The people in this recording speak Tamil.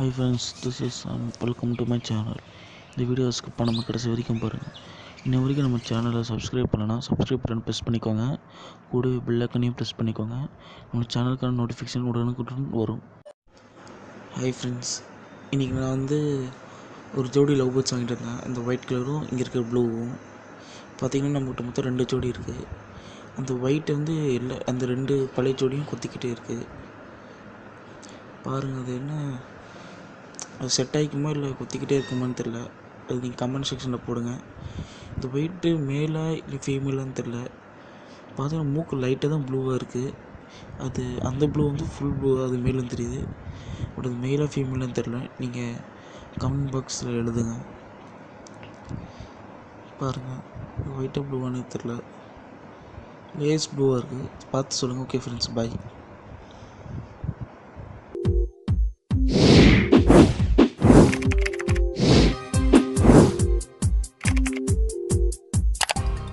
Hi friends, this is welcome to my channel. இந்த வீடியோ ஸ்கிப் பண்ணாமல் கடைசி வரைக்கும் பாருங்கள். இன்ன வரைக்கும் நம்ம சேனலை சப்ஸ்கிரைப் பண்ணலன்னா சப்ஸ்கிரைப் பட்டன் ப்ரெஸ் பண்ணிக்கோங்க. கூடவே பெல் ஐக்கனையும் ப்ரெஸ் பண்ணிக்கோங்க. நம்ம சேனலுக்கான நோட்டிஃபிகேஷன் உடனுக்குடன் வரும். ஹாய் ஃப்ரெண்ட்ஸ், இன்றைக்கி நான் ஒரு ஜோடி லவ் பேர்ட்ஸ் வாங்கிட்டு இருந்தேன். இந்த ஒயிட் கலரும் இங்கே இருக்கிற ப்ளூவும் பார்த்திங்கன்னா நம்மகிட்ட மொத்தம் 2 ஜோடி இருக்குது. அந்த ஒயிட் எல்லா அந்த 2 பழைய ஜோடியும் கொத்திக்கிட்டே இருக்குது. பாருங்கள், அது என்ன, அது செட் ஆகிக்குமா இல்லை கொத்திக்கிட்டே இருக்குமான்னு தெரில. அது நீங்கள் கமெண்ட் செக்ஷனில் போடுங்க. இந்த ஒயிட்டு மேலே இல்லை ஃபீமேலான்னு தெரில. பார்த்தீங்கன்னா மூக்கு லைட்டாக தான் ப்ளூவாக இருக்குது. அது அந்த ப்ளூ ஃபுல் ப்ளூவாக அது மேலும் தெரியுது. பட் அது மேலாக ஃபீமேலான்னு தெரில. நீங்கள் கமெண்ட் பாக்ஸில் எழுதுங்க. பாருங்கள், ஒயிட்டாக ப்ளூவானு தெரில. லேஸ் ப்ளூவாக இருக்குது. பார்த்து சொல்லுங்கள். ஓகே ஃப்ரெண்ட்ஸ், பாய்.